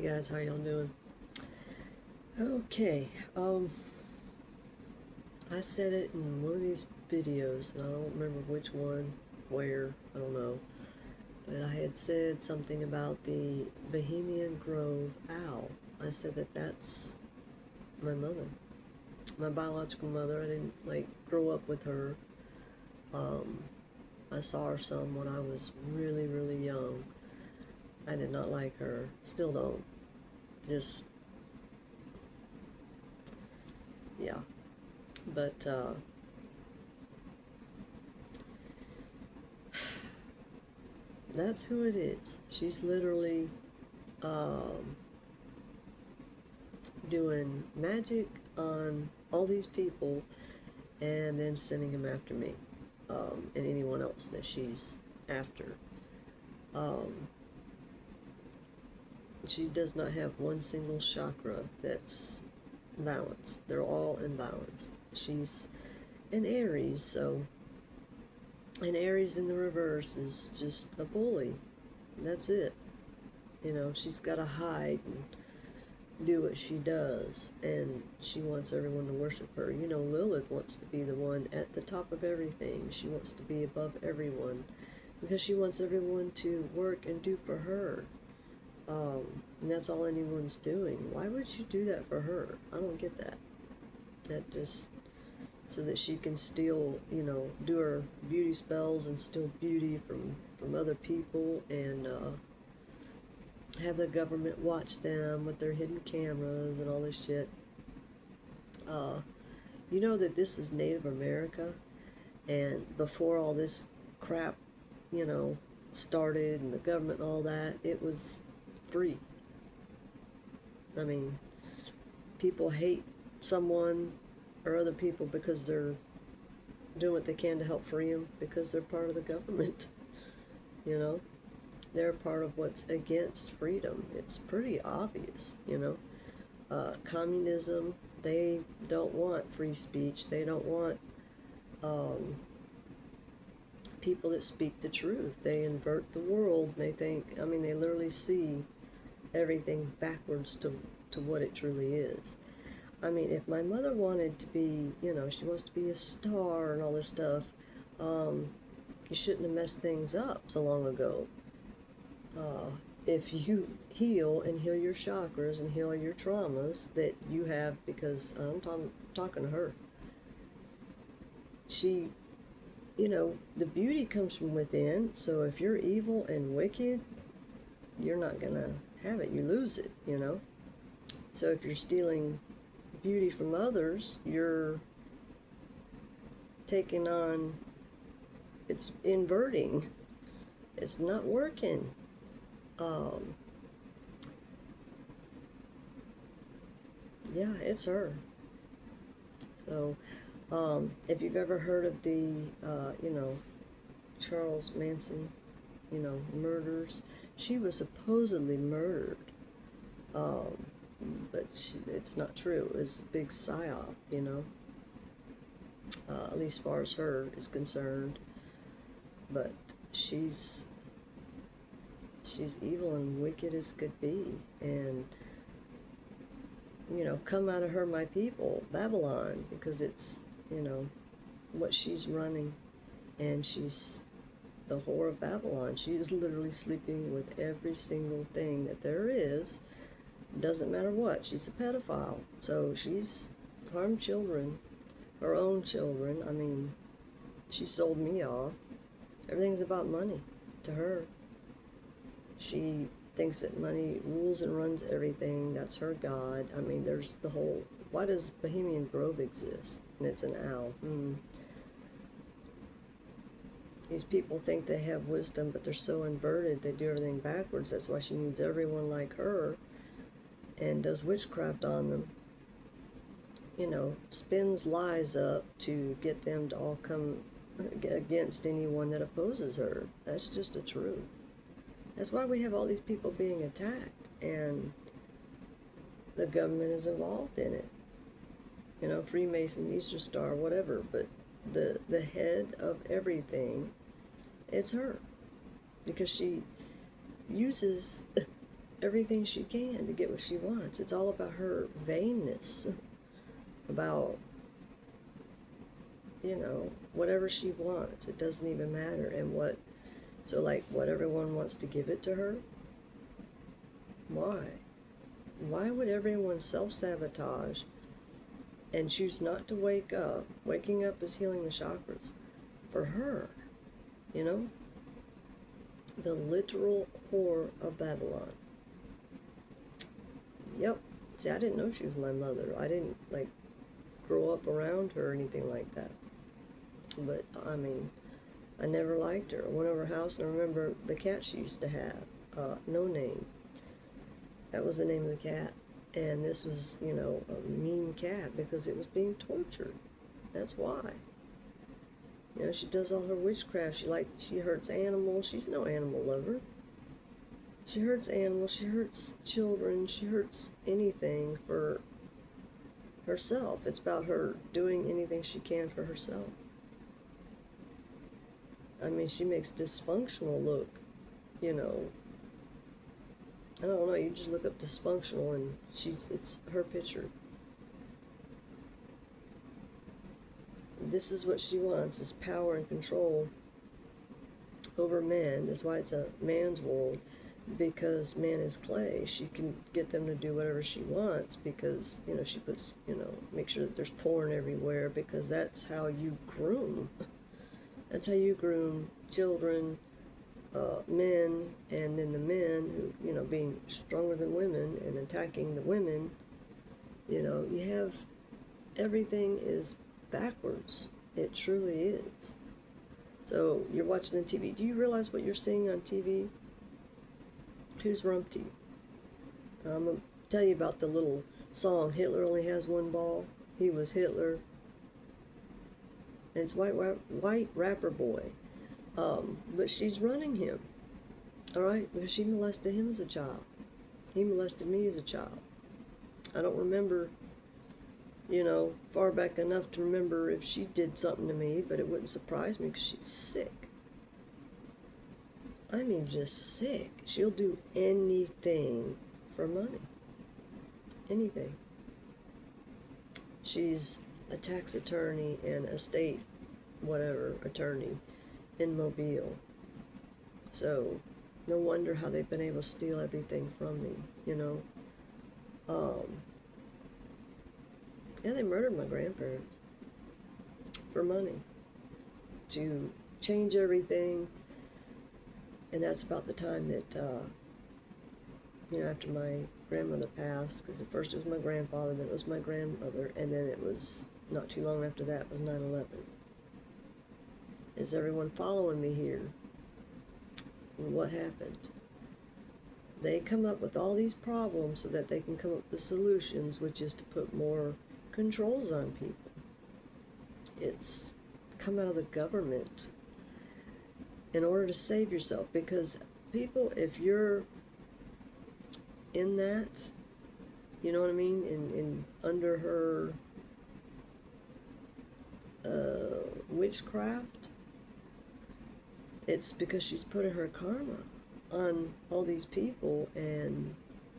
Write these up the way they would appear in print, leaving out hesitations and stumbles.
Hey guys, how y'all doing? Okay, I said it in one of these videos, and I don't remember which one, where, I don't know, but I had said something about the Bohemian Grove Owl. I said that that's my mother, my biological mother. I didn't, grow up with her. Um, I saw her some when I was really, really young. I did not like her, still don't. Just, yeah. But, that's who it is. She's literally um, doing magic on all these people and then sending them after me and anyone else that she's after. Um, she does not have one single chakra that's balanced. They're all imbalanced. She's an Aries, so an Aries in the reverse is just a bully. That's it. You know, she's got to hide and do what she does, and she wants everyone to worship her. You know, Lilith wants to be the one at the top of everything. She wants to be above everyone because she wants everyone to work and do for her. And that's all anyone's doing. Why would you do that for her? I don't get that. That just so that she can steal, you know, do her beauty spells and steal beauty from other people and have the government watch them with their hidden cameras and all this shit. You know that this is Native America, and before all this crap, you know, started and the government and all that, it was free. I mean, people hate someone or other people because they're doing what they can to help free them because they're part of the government. You know, they're part of what's against freedom. It's pretty obvious, you know. Communism, they don't want free speech. They don't want people that speak the truth. They invert the world. They think, I mean, they literally see everything backwards to what it truly is. I mean, if my mother wanted to be, you know, she wants to be a star and all this stuff, you shouldn't have messed things up so long ago. If you heal and heal your chakras and heal your traumas that you have, because I'm talking to her, she, you know, the beauty comes from within. So if you're evil and wicked, you're not going to have it. You lose it, you know. So if you're stealing beauty from others, you're taking on, it's inverting. It's not working. Yeah, it's her. So, if you've ever heard of the, you know, Charles Manson, you know, murders, she was supposedly murdered. But it's not true. It was a big psyop, you know, at least as far as her is concerned. But she's evil and wicked as could be, and you know, come out of her, my people, Babylon, because it's, you know, what she's running, and she's the whore of Babylon. She is literally sleeping with every single thing that there is. Doesn't matter what. She's a pedophile. So she's harmed children, her own children. I mean, she sold me off. Everything's about money to her. She thinks that money rules and runs everything. That's her god. I mean, there's the whole, why does Bohemian Grove exist? And it's an owl. These people think they have wisdom, but they're so inverted. They do everything backwards. That's why she needs everyone like her and does witchcraft on them, you know, spins lies up to get them to all come against anyone that opposes her. That's just the truth. That's why we have all these people being attacked, and the government is involved in it. You know, Freemason, Easter Star, whatever, but the head of everything, it's her. Because she uses everything she can to get what she wants. It's all about her vainness, about, whatever she wants. It doesn't even matter. And what everyone wants to give it to her? Why? Why would everyone self-sabotage and choose not to wake up? Waking up is healing the chakras for her, the literal whore of Babylon. Yep. See, I didn't know she was my mother. I didn't, grow up around her or anything like that. But, I never liked her. I went over her house and I remember the cat she used to have, No Name. That was the name of the cat. And this was, a mean cat because it was being tortured. That's why. She does all her witchcraft. She hurts animals. She's no animal lover. She hurts animals. She hurts children. She hurts anything for herself. It's about her doing anything she can for herself. She makes dysfunctional look, I don't know, you just look up dysfunctional and it's her picture. This is what she wants, is power and control over man. That's why it's a man's world, because man is clay. She can get them to do whatever she wants because, she puts, make sure that there's porn everywhere, because that's how you groom. That's how you groom children, men, and then the men who, being stronger than women and attacking the women. You have, everything is backwards. It truly is. So you're watching the TV. Do you realize what you're seeing on TV? Who's Rumpty? I'm going to tell you about the little song, Hitler Only Has One Ball. He was Hitler. And it's white rapper boy. But she's running him. Alright? Because she molested him as a child. He molested me as a child. I don't remember, far back enough to remember if she did something to me, but it wouldn't surprise me because she's sick. Just sick. She'll do anything for money. Anything. She's a tax attorney and a state attorney in Mobile. So, no wonder how they've been able to steal everything from me, Yeah, they murdered my grandparents for money, to change everything. And that's about the time that, after my grandmother passed, because at first it was my grandfather, then it was my grandmother, and then it was, not too long after that, was 9/11. Is everyone following me here? What happened? They come up with all these problems so that they can come up with the solutions, which is to put more controls on people. It's come out of the government in order to save yourself, because people, if you're in that, you know what I mean, in under her witchcraft, it's because she's putting her karma on all these people, and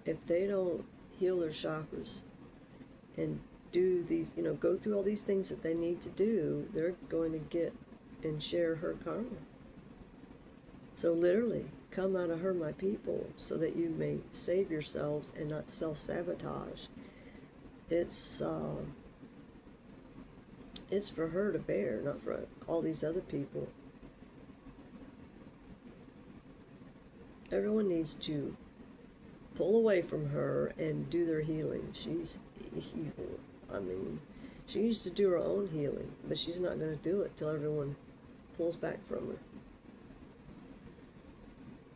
if they don't heal their chakras and do these, go through all these things that they need to do, they're going to get and share her karma. So literally, come out of her, my people, so that you may save yourselves and not self-sabotage. It's for her to bear, not for all these other people. Everyone needs to pull away from her and do their healing. She's evil. She needs to do her own healing, but she's not going to do it till everyone pulls back from her.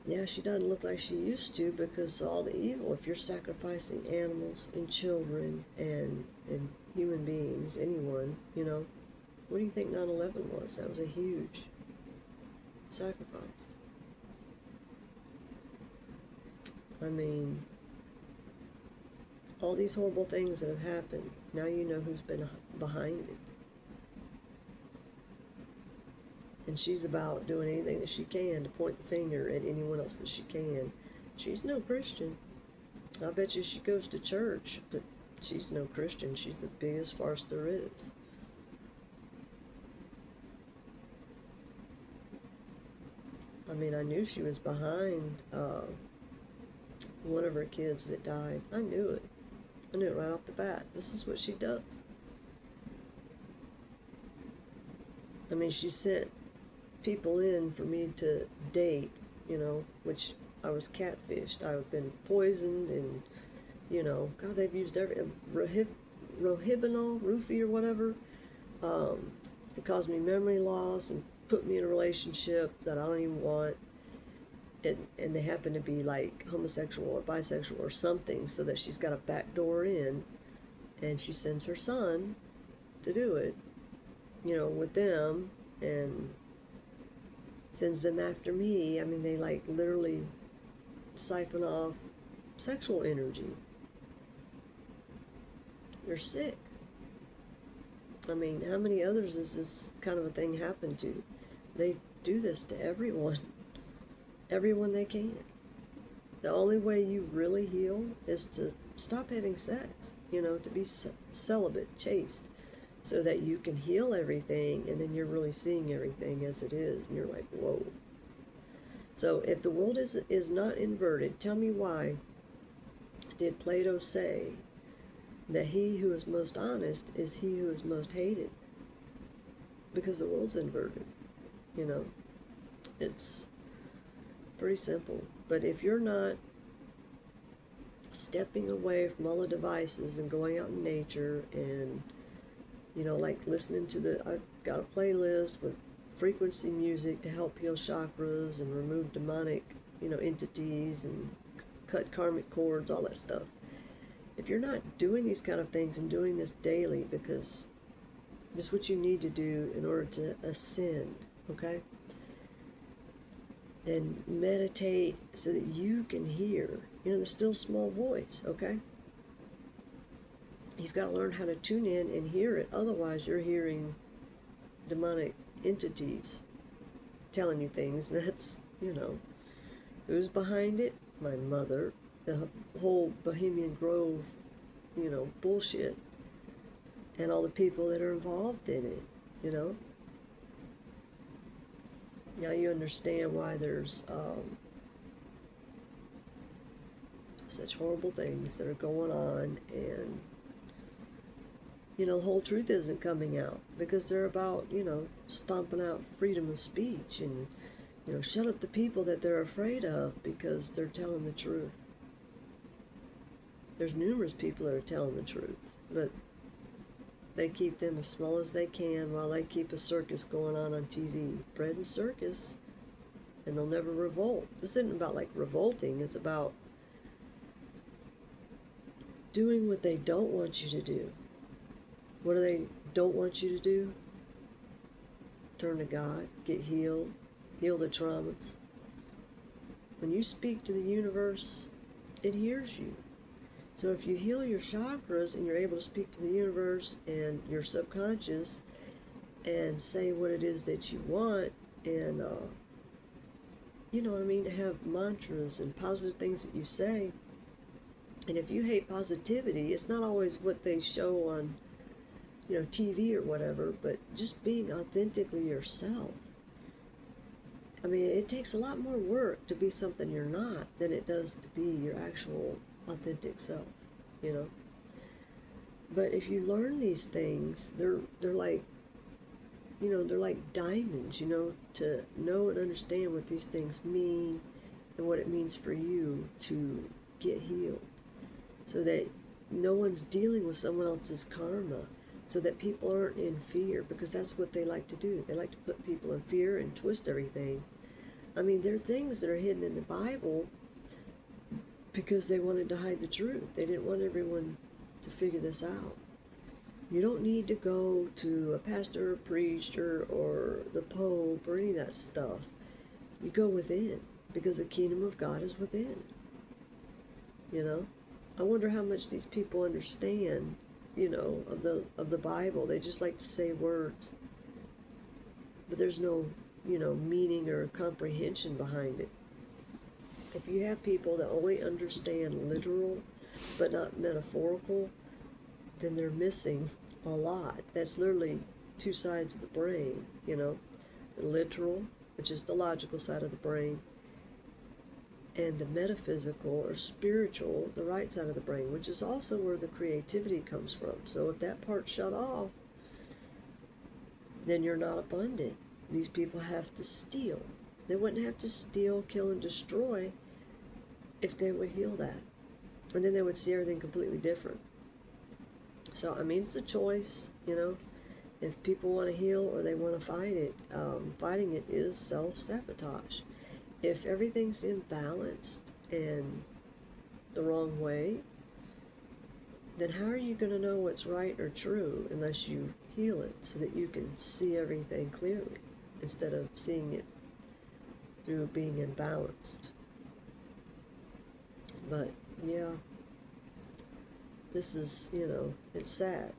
Yeah, she doesn't look like she used to because all the evil, if you're sacrificing animals and children and human beings, anyone, what do you think 9/11 was? That was a huge sacrifice. All these horrible things that have happened, now you know who's been behind it. And she's about doing anything that she can to point the finger at anyone else that she can. She's no Christian. I bet you she goes to church, but she's no Christian. She's the biggest farce there is. I mean, I knew she was behind one of her kids that died. I knew it. I knew it right off the bat. This is what she does. I mean, she sent people in for me to date, which I was catfished. I've been poisoned and, God, they've used every, rohypnol, roofie or whatever, to cause me memory loss and put me in a relationship that I don't even want. And they happen to be like homosexual or bisexual or something, so that she's got a back door in, and she sends her son to do it, with them, and sends them after me. I mean, they like literally siphon off sexual energy. They're sick. I mean, how many others has this kind of a thing happened to? They do this to everyone. Everyone they can. The only way you really heal is to stop having sex, to be celibate, chaste, so that you can heal everything, and then you're really seeing everything as it is, and you're like, whoa. So if the world is not inverted, tell me why did Plato say that he who is most honest is he who is most hated? Because the world's inverted, It's pretty simple. But if you're not stepping away from all the devices and going out in nature and, like listening to I've got a playlist with frequency music to help heal chakras and remove demonic, entities and cut karmic cords, all that stuff. If you're not doing these kind of things and doing this daily, because this is what you need to do in order to ascend, okay? And meditate so that you can hear, the still small voice, okay? You've got to learn how to tune in and hear it. Otherwise, you're hearing demonic entities telling you things. That's, who's behind it? My mother. The whole Bohemian Grove, bullshit. And all the people that are involved in it, Now you understand why there's such horrible things that are going on, and the whole truth isn't coming out because they're about stomping out freedom of speech and shut up the people that they're afraid of because they're telling the truth. There's numerous people that are telling the truth, but they keep them as small as they can while they keep a circus going on TV. Bread and circus. And they'll never revolt. This isn't about like revolting. It's about doing what they don't want you to do. What do they don't want you to do? Turn to God. Get healed. Heal the traumas. When you speak to the universe, it hears you. So if you heal your chakras and you're able to speak to the universe and your subconscious and say what it is that you want, and have mantras and positive things that you say. And if you hate positivity, it's not always what they show on TV or whatever, but just being authentically yourself. I mean, it takes a lot more work to be something you're not than it does to be your actual authentic self, But if you learn these things, they're like, they're like diamonds, to know and understand what these things mean and what it means for you to get healed, so that no one's dealing with someone else's karma, so that people aren't in fear, because that's what they like to do. They like to put people in fear and twist everything. I mean, there are things that are hidden in the Bible because they wanted to hide the truth. They didn't want everyone to figure this out. You don't need to go to a pastor or preacher or the Pope or any of that stuff. You go within, because the kingdom of God is within. I wonder how much these people understand, of the Bible. They just like to say words, but there's no, meaning or comprehension behind it. If you have people that only understand literal but not metaphorical, then they're missing a lot. That's literally two sides of the brain, you know, the literal, which is the logical side of the brain, and the metaphysical or spiritual, the right side of the brain, which is also where the creativity comes from. So if that part's shut off, then you're not abundant. These people have to steal. They wouldn't have to steal, kill, and destroy if they would heal that. And then they would see everything completely different. So, I mean, it's a choice, you know. If people want to heal or they want to fight it, fighting it is self-sabotage. If everything's imbalanced and the wrong way, then how are you going to know what's right or true unless you heal it so that you can see everything clearly instead of seeing it through being imbalanced? But, yeah, this is, you know, it's sad,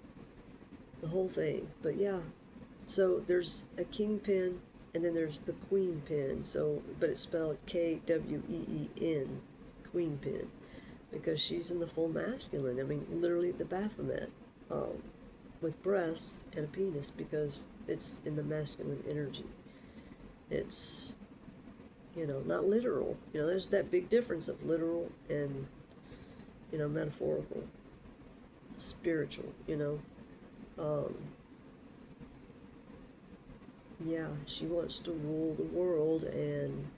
the whole thing. But, yeah, so there's a kingpin, and then there's the queenpin, so, but it's spelled Kween, queenpin, because she's in the full masculine. I mean, literally the Baphomet, with breasts and a penis, because it's in the masculine energy. It's, you know, not literal. You know, there's that big difference of literal and, you know, metaphorical, spiritual, you know. Yeah, she wants to rule the world and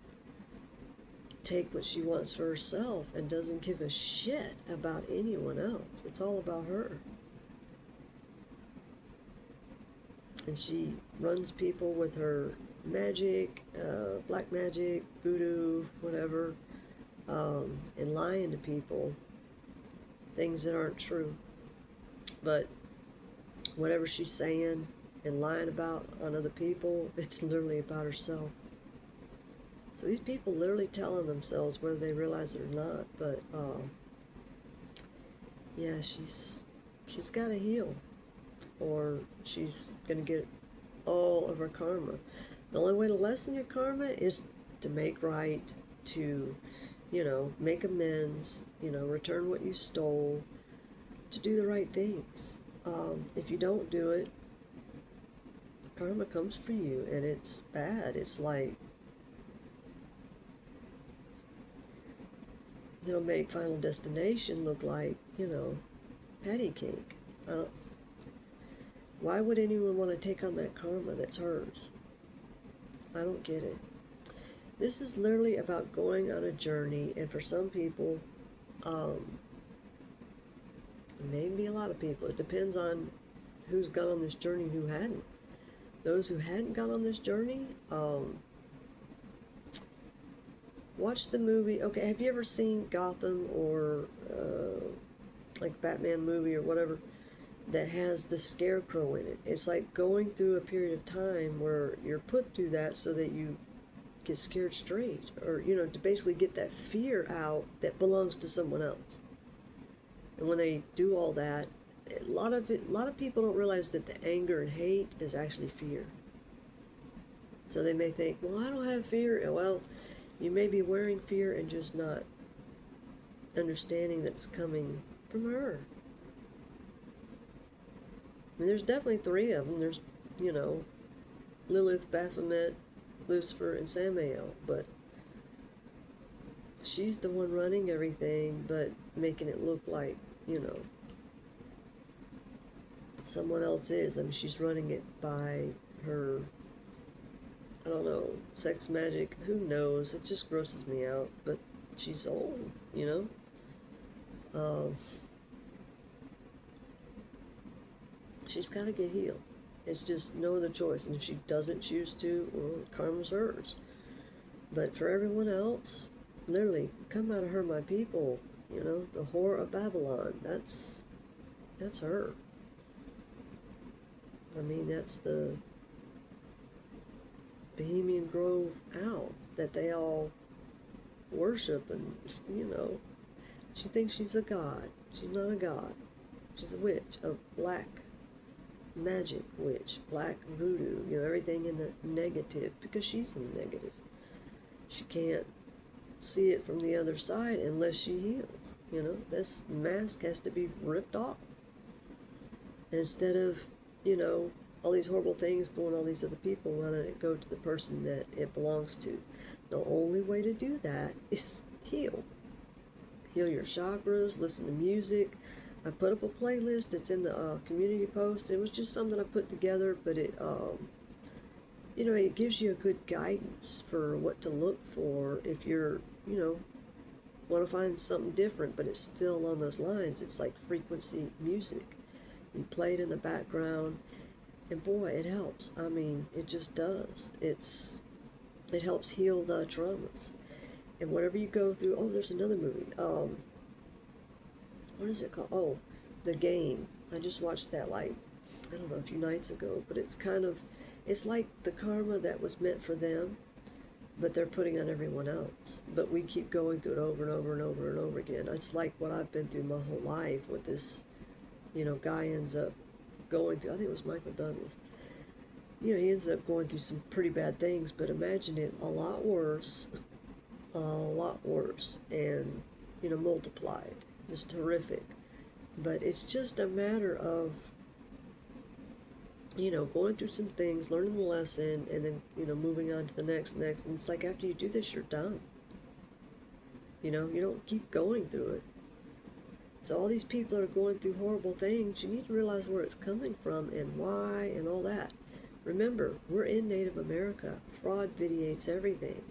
take what she wants for herself and doesn't give a shit about anyone else. It's all about her. And she runs people with her magic, black magic, voodoo, whatever, and lying to people, things that aren't true. But whatever she's saying and lying about on other people, it's literally about herself. So these people literally telling themselves, whether they realize it or not, but yeah, she's got to heal, or she's going to get all of her karma. The only way to lessen your karma is to make right, to, you know, make amends, you know, return what you stole, to do the right things. If you don't do it, karma comes for you, and it's bad. It's like, it'll make Final Destination look like, you know, patty cake. Why would anyone want to take on that karma that's hers? I don't get it. This is literally about going on a journey, and for some people, maybe a lot of people, it depends on who's gone on this journey and who hadn't. Those who hadn't gone on this journey, watch the movie. Okay, have you ever seen Gotham or like Batman movie or whatever that has the scarecrow in it? It's like going through a period of time where you're put through that so that you get scared straight, or, you know, to basically get that fear out that belongs to someone else. And when they do all that, a lot of people don't realize that the anger and hate is actually fear. So they may think, well, I don't have fear. Well, you may be wearing fear and just not understanding that it's coming from her. I mean, there's definitely three of them. There's, you know, Lilith, Baphomet, Lucifer, and Samael. But she's the one running everything, but making it look like, you know, someone else is. I mean, she's running it by her, I don't know, sex magic. Who knows? It just grosses me out. But she's old, you know. She's got to get healed. It's just no other choice. And if she doesn't choose to, well, karma's hers. But for everyone else, literally, come out of her, my people. You know, the whore of Babylon. That's her. I mean, that's the Bohemian Grove Owl that they all worship, and, you know, she thinks she's a god. She's not a god. She's a witch, a black magic witch, black voodoo, you know, everything in the negative, because she's in the negative. She can't see it from the other side unless she heals. You know, this mask has to be ripped off. And instead of, you know, all these horrible things going on these other people, why don't it go to the person that it belongs to? The only way to do that is heal. Heal your chakras, listen to music. I put up a playlist. It's in the community post. It was just something I put together, but it, you know, it gives you a good guidance for what to look for if you're, you know, want to find something different, but it's still along those lines. It's like frequency music. You play it in the background, and boy, it helps. I mean, it just does. It helps heal the traumas. And whatever you go through, oh, there's another movie. What is it called? Oh, The Game. I just watched that, like, I don't know, a few nights ago, but it's kind of, it's like the karma that was meant for them, but they're putting on everyone else. But we keep going through it over and over and over and over again. It's like what I've been through my whole life with this, you know, guy ends up going through, I think it was Michael Douglas. You know, he ends up going through some pretty bad things, but imagine it a lot worse, and, you know, multiplied. Just horrific. But it's just a matter of, you know, going through some things, learning the lesson, and then, you know, moving on to the next. And it's like after you do this, you're done. You know, you don't keep going through it. So all these people are going through horrible things. You need to realize where it's coming from and why and all that. Remember, we're in Native America. Fraud vitiates everything.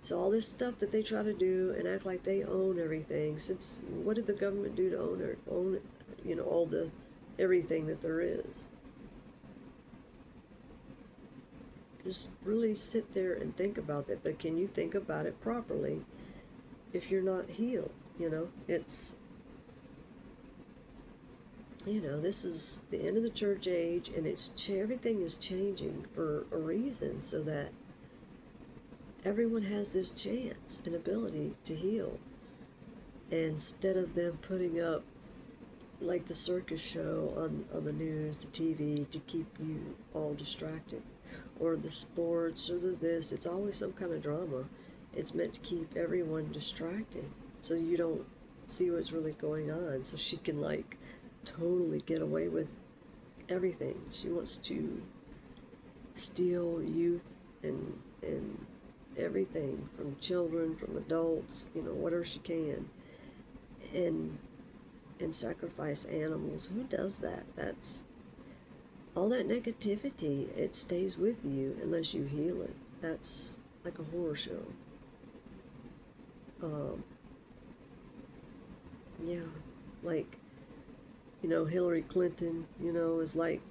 So all this stuff that they try to do and act like they own everything, since what did the government do to own you know, all the everything that there is? Just really sit there and think about that. But can you think about it properly if you're not healed? You know, it's, you know, this is the end of the church age, and everything is changing for a reason, so that everyone has this chance and ability to heal. And instead of them putting up like the circus show on the news, the TV, to keep you all distracted, or the sports, or the this, it's always some kind of drama. It's meant to keep everyone distracted so you don't see what's really going on, so she can like totally get away with everything. She wants to steal youth and everything from children, from adults, you know, whatever she can, and sacrifice animals. Who does that? That's all that negativity. It stays with you unless you heal it. That's like a horror show. Yeah, like, you know, Hillary Clinton, you know, is like,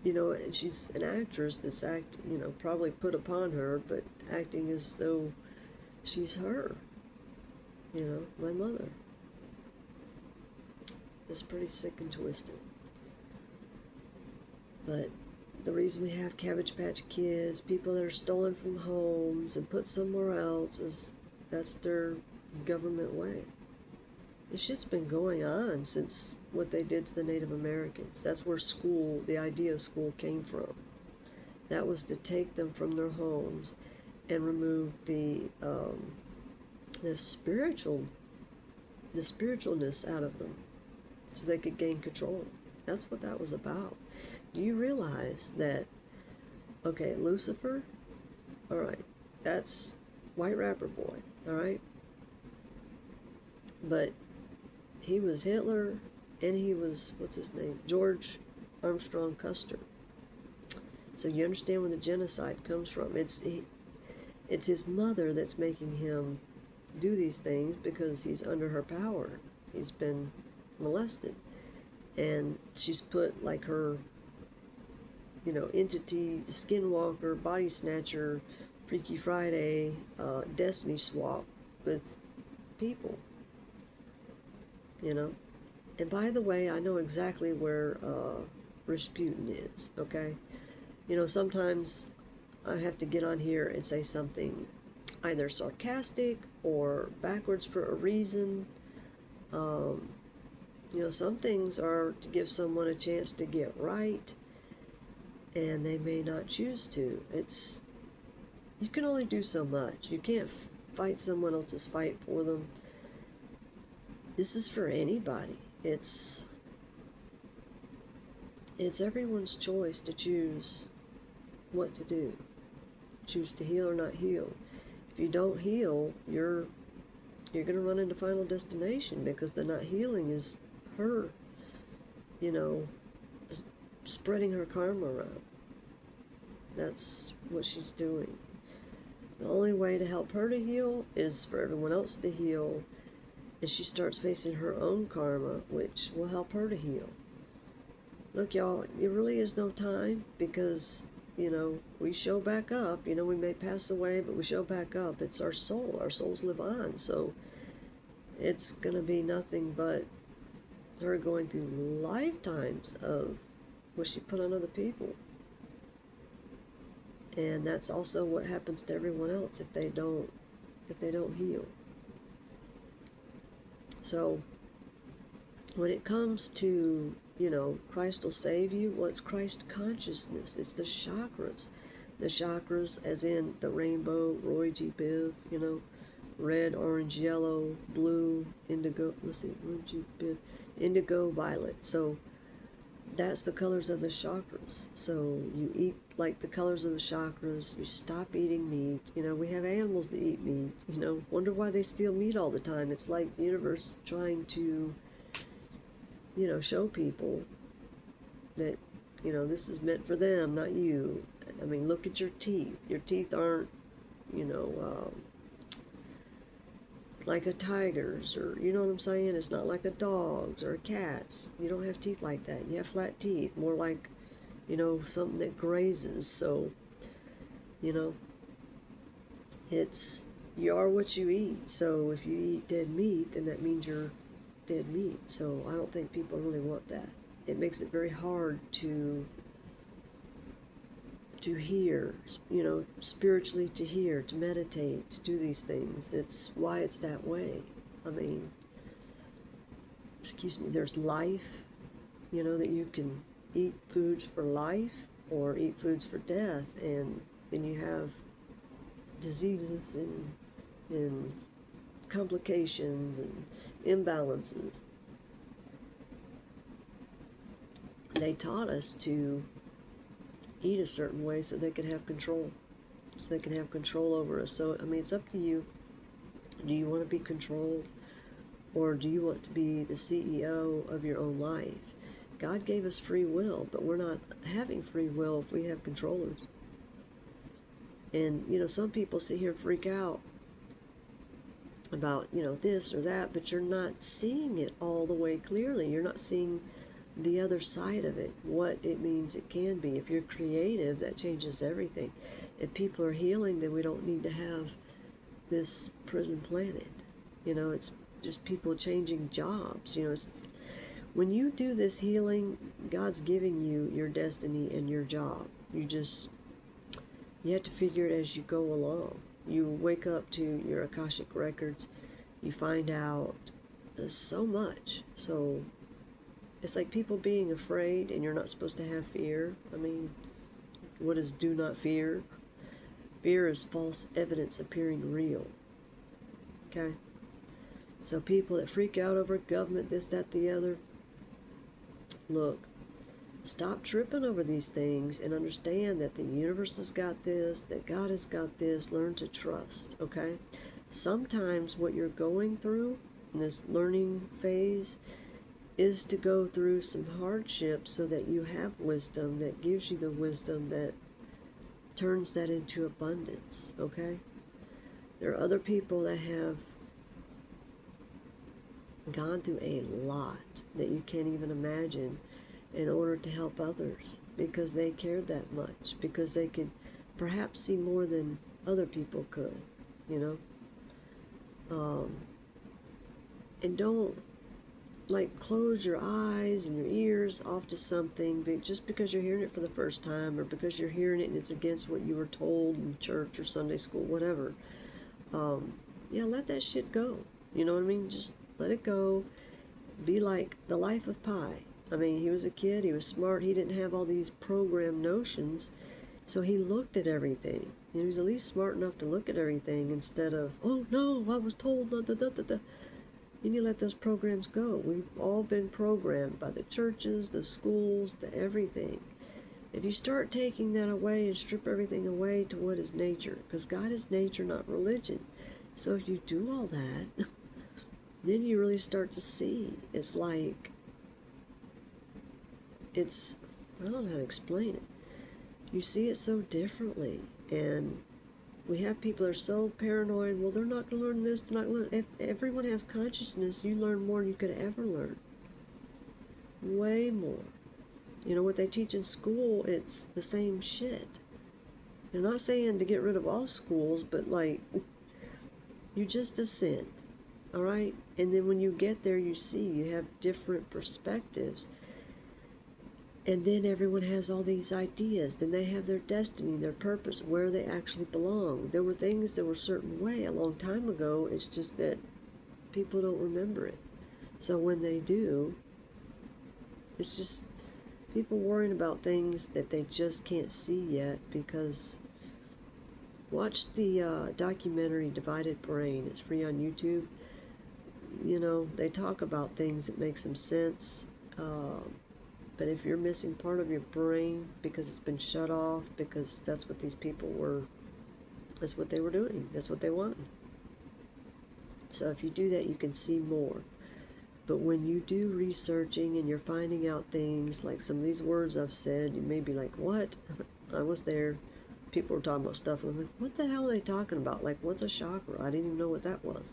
you know, and she's an actress that's you know, probably put upon her, but acting as though she's her. You know, my mother. It's pretty sick and twisted. But the reason we have Cabbage Patch Kids, people that are stolen from homes and put somewhere else, is that's their government way. This shit's been going on since what they did to the Native Americans. That's where school, the idea of school, came from. That was to take them from their homes and remove the spiritualness out of them, so they could gain control. That's what that was about. Do you realize that? Okay, Lucifer. All right, that's White Rapper Boy. All right, but he was Hitler, and he was, what's his name? George Armstrong Custer. So you understand where the genocide comes from. It's his mother that's making him do these things because he's under her power. He's been molested. And she's put like her, you know, entity, skinwalker, body snatcher, Freaky Friday, Destiny swap with people. You know, and by the way, I know exactly where Rasputin is, okay? You know, sometimes I have to get on here and say something either sarcastic or backwards for a reason. You know, some things are to give someone a chance to get right, and they may not choose to. It's, you can only do so much. You can't fight someone else's fight for them. This is for anybody. It's everyone's choice to choose what to do. Choose to heal or not heal. If you don't heal, you're going to run into Final Destination, because the not healing is her, spreading her karma around. That's what she's doing. The only way to help her to heal is for everyone else to heal, and she starts facing her own karma, which will help her to heal. Look, y'all, it really is no time, because, we show back up. We may pass away, but we show back up. It's our soul. Our souls live on, so it's going to be nothing but her going through lifetimes of what she put on other people. And that's also what happens to everyone else if they don't heal. So when it comes to, Christ will save you, what's Christ consciousness? It's the chakras. The chakras as in the rainbow, Roy G. Biv, red, orange, yellow, blue, indigo, Roy G. Biv, indigo, violet. So that's the colors of the chakras. So you eat like the colors of the chakras. You stop eating meat. We have animals that eat meat. Wonder why they steal meat all the time. It's like the universe trying to, show people that, this is meant for them, not you. I mean, look at your teeth. Your teeth aren't, like a tiger's, or, you know what I'm saying? It's not like a dog's or a cat's. You don't have teeth like that. You have flat teeth, more like, something that grazes. So, it's, you are what you eat. So if you eat dead meat, then that means you're dead meat. So I don't think people really want that. It makes it very hard to hear, spiritually to hear, to meditate, to do these things. That's why it's that way. I mean, there's life, that you can eat foods for life or eat foods for death, and then you have diseases and complications and imbalances. They taught us to eat a certain way so they could have control. So they can have control over us. So, I mean, it's up to you. Do you want to be controlled? Or do you want to be the CEO of your own life? God gave us free will, but we're not having free will if we have controllers. And, some people sit here and freak out about, this or that, but you're not seeing it all the way clearly. You're not seeing the other side of it, what it means it can be. If you're creative, that changes everything. If people are healing, then we don't need to have this prison planet. It's just people changing jobs. When you do this healing, God's giving you your destiny and your job. You have to figure it as you go along. You wake up to your Akashic records, you find out so much. So it's like people being afraid, and you're not supposed to have fear. I mean, what is do not fear? Fear is false evidence appearing real. Okay? So people that freak out over government, this, that, the other, look, stop tripping over these things and understand that the universe has got this, that God has got this. Learn to trust, okay? Sometimes what you're going through in this learning phase is to go through some hardship so that you have wisdom that gives you the wisdom that turns that into abundance, okay? There are other people that have gone through a lot that you can't even imagine in order to help others, because they cared that much, because they could perhaps see more than other people could, and don't close your eyes and your ears off to something just because you're hearing it for the first time, or because you're hearing it and it's against what you were told in church or Sunday school, whatever. Let that shit go. You know what I mean? Just let it go. Be like the life of Pi. I mean, he was a kid, he was smart, he didn't have all these programmed notions. So he looked at everything. He was at least smart enough to look at everything instead of, oh no, I was told, da, da, da, da, da. You need to let those programs go. We've all been programmed by the churches, the schools, the everything. If you start taking that away and strip everything away to what is nature, because God is nature, not religion. So if you do all that, then you really start to see. It's like, I don't know how to explain it. You see it so differently. And we have people that are so paranoid, well, they're not going to learn this, they're not going to learn. If everyone has consciousness, you learn more than you could ever learn. Way more. You know, what they teach in school, it's the same shit. I'm not saying to get rid of all schools, but like, you just ascend, all right? And then when you get there, you see, you have different perspectives. And then everyone has all these ideas. Then they have their destiny, their purpose, where they actually belong. There were things that were a certain way a long time ago. It's just that people don't remember it. So when they do, it's just people worrying about things that they just can't see yet. Because watch the documentary Divided Brain. It's free on YouTube. You know, they talk about things that make some sense. But if you're missing part of your brain because it's been shut off, because that's what these people were, that's what they were doing, that's what they wanted. So if you do that, you can see more. But when you do researching and you're finding out things, like some of these words I've said, you may be like, what? I was there. People were talking about stuff, and I'm like, what the hell are they talking about? Like, what's a chakra? I didn't even know what that was.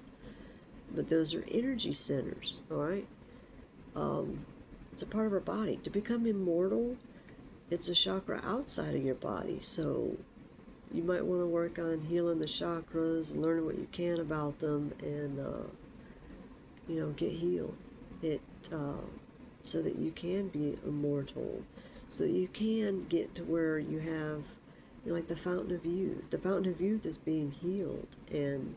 But those are energy centers, all right? It's a part of our body. To become immortal, it's a chakra outside of your body. So you might want to work on healing the chakras and learning what you can about them, and you know, get healed. So that you can be immortal, so that you can get to where you have, you know, like the fountain of youth. The fountain of youth is being healed and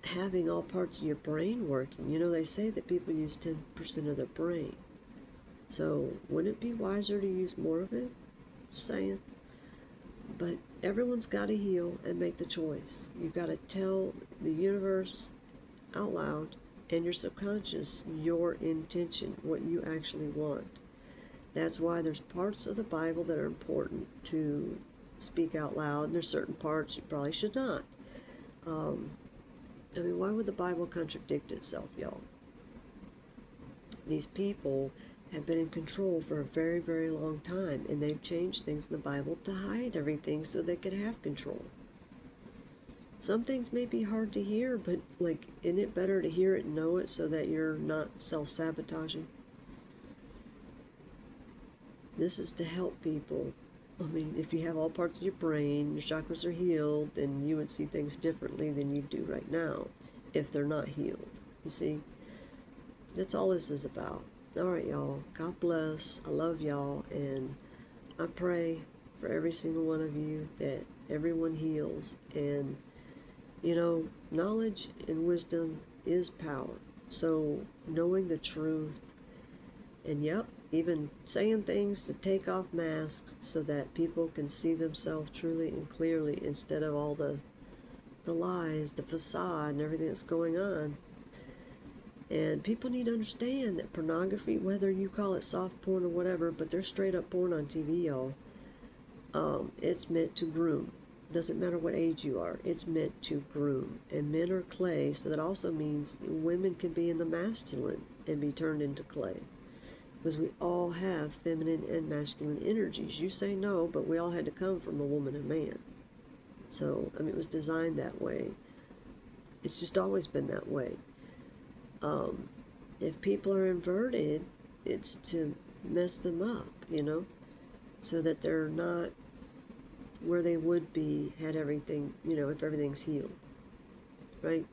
having all parts of your brain working. You know, they say that people use 10% of their brain. So wouldn't it be wiser to use more of it? Just saying. But everyone's got to heal and make the choice. You've got to tell the universe out loud and your subconscious your intention, what you actually want. That's why there's parts of the Bible that are important to speak out loud, and there's certain parts you probably should not. I mean, why would the Bible contradict itself, y'all? These people have been in control for a very, very long time, and they've changed things in the Bible to hide everything so they could have control. Some things may be hard to hear, but, like, isn't it better to hear it and know it so that you're not self-sabotaging? This is to help people. I mean, if you have all parts of your brain, your chakras are healed, then you would see things differently than you do right now if they're not healed. You see? That's all this is about. All right, y'all. God bless. I love y'all, and I pray for every single one of you that everyone heals. And, you know, knowledge and wisdom is power. So knowing the truth, and yep, even saying things to take off masks so that people can see themselves truly and clearly instead of all the lies, the facade, and everything that's going on. And people need to understand that pornography, whether you call it soft porn or whatever, but there's straight up porn on TV, y'all. It's meant to groom. Doesn't matter what age you are. It's meant to groom. And men are clay, so that also means women can be in the masculine and be turned into clay. Because we all have feminine and masculine energies. You say no, but we all had to come from a woman and man. So, I mean, it was designed that way. It's just always been that way. If people are inverted, it's to mess them up, you know, so that they're not where they would be had everything, you know, if everything's healed, right?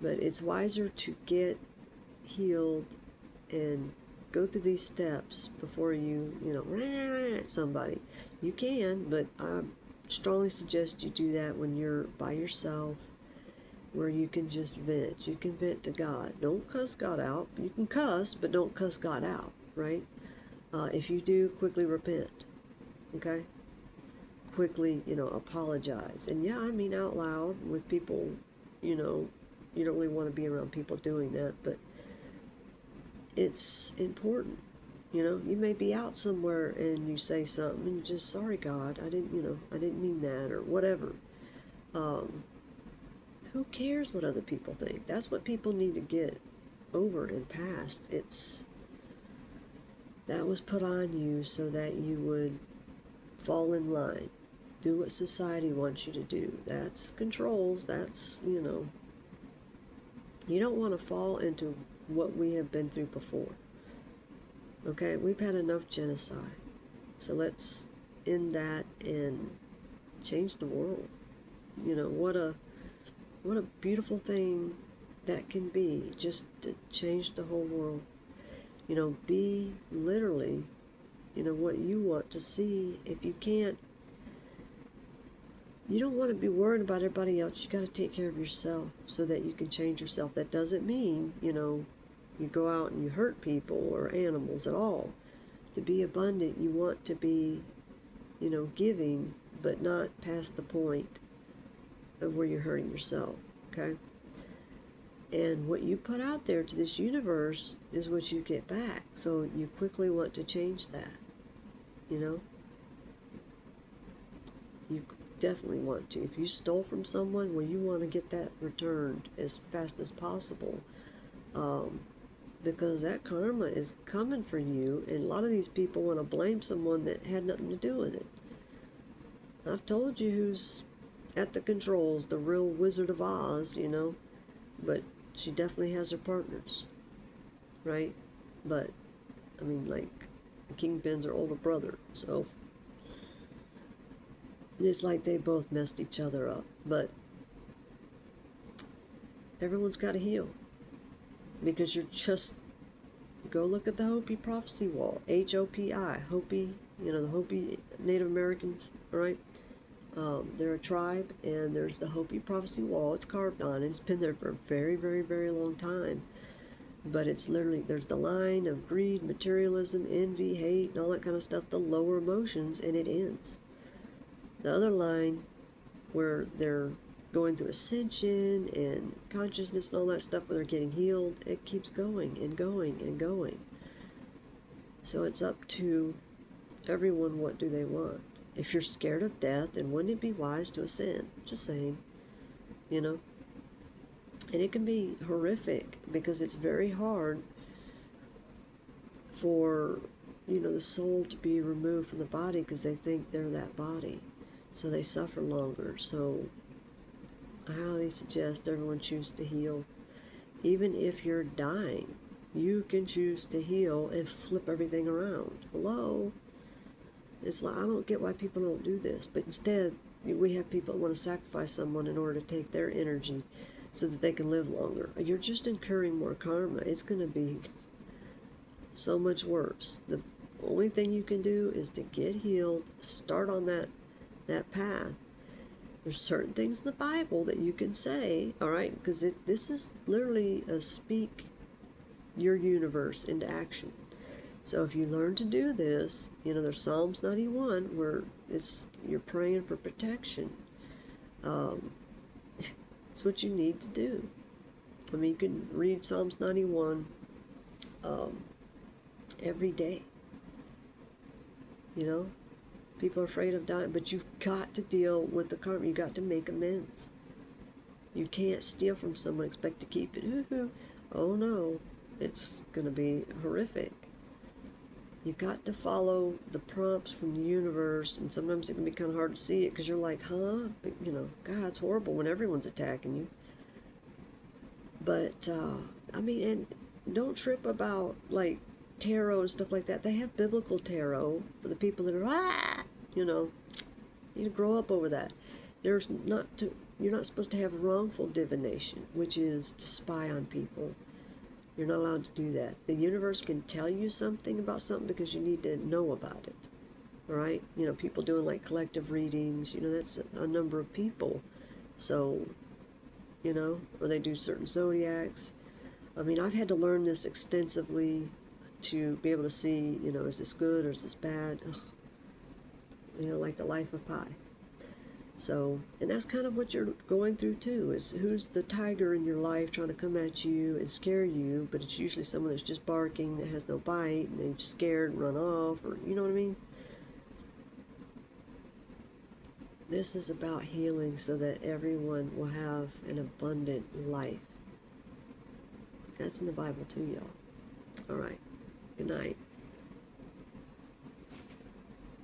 But it's wiser to get healed and go through these steps before you know, at somebody. You can, but I strongly suggest you do that when you're by yourself, where you can just vent. You can vent to God. Don't cuss God out. You can cuss, but don't cuss God out, right? If you do, quickly repent. Okay? Quickly, apologize. And yeah, I mean out loud with people, you know, you don't really want to be around people doing that, but it's important. You may be out somewhere and you say something and you're just, sorry God, I didn't mean that, or whatever. Um, who cares what other people think? That's what people need to get over and past. That was put on you so that you would fall in line. Do what society wants you to do. That's controls. You don't want to fall into what we have been through before. Okay, we've had enough genocide. So let's end that and change the world. What a beautiful thing that can be, just to change the whole world. Be literally, what you want to see. If you can't, you don't want to be worried about everybody else. You got to take care of yourself so that you can change yourself. That doesn't mean, you go out and you hurt people or animals at all. To be abundant, you want to be, giving, but not past the point of where you're hurting yourself, okay? And what you put out there to this universe is what you get back. So you quickly want to change that, You definitely want to. If you stole from someone, well, you want to get that returned as fast as possible. Because that karma is coming for you, and a lot of these people want to blame someone that had nothing to do with it. I've told you who's at the controls, the real Wizard of Oz, but she definitely has her partners, right? But, I mean, like, the Kingpin's her older brother, so it's like they both messed each other up. But everyone's got to heal, because you're just, go look at the Hopi prophecy wall, Hopi, Hopi, the Hopi Native Americans, all right? They're a tribe, and there's the Hopi prophecy wall. It's carved on, and it's been there for a very, very, very long time. But it's literally, there's the line of greed, materialism, envy, hate, and all that kind of stuff, the lower emotions, and it ends. The other line, where they're going through ascension and consciousness and all that stuff, where they're getting healed, it keeps going and going and going. So it's up to everyone, what do they want? If you're scared of death, then wouldn't it be wise to ascend? Just saying, And it can be horrific, because it's very hard for, the soul to be removed from the body, because they think they're that body. So they suffer longer. So I highly suggest everyone choose to heal. Even if you're dying, you can choose to heal and flip everything around. Hello? It's like, I don't get why people don't do this, but instead we have people that want to sacrifice someone in order to take their energy so that they can live longer. You're just incurring more karma. It's going to be so much worse. The only thing you can do is to get healed, start on that path. There's certain things in the Bible that you can say, all right, because this is literally a speak your universe into action. So if you learn to do this, there's Psalms 91 where you're praying for protection. It's what you need to do. I mean, you can read Psalms 91 every day. People are afraid of dying, but you've got to deal with the karma. You've got to make amends. You can't steal from someone and expect to keep it. Oh no, it's going to be horrific. You've got to follow the prompts from the universe, and sometimes it can be kind of hard to see it because you're like, huh? But, God, it's horrible when everyone's attacking you. But, and don't trip about, like, tarot and stuff like that. They have biblical tarot for the people that are, you grow up over that. You're not supposed to have wrongful divination, which is to spy on people. You're not allowed to do that. The universe can tell you something about something because you need to know about it. All right? People doing like collective readings, that's a number of people. So, or they do certain zodiacs. I mean, I've had to learn this extensively to be able to see, is this good or is this bad? Ugh. like the life of Pi. So, and that's kind of what you're going through too, is who's the tiger in your life trying to come at you and scare you, but it's usually someone that's just barking, that has no bite, and they're scared and run off, or you know what I mean? This is about healing so that everyone will have an abundant life. That's in the Bible too, y'all. All right. Good night.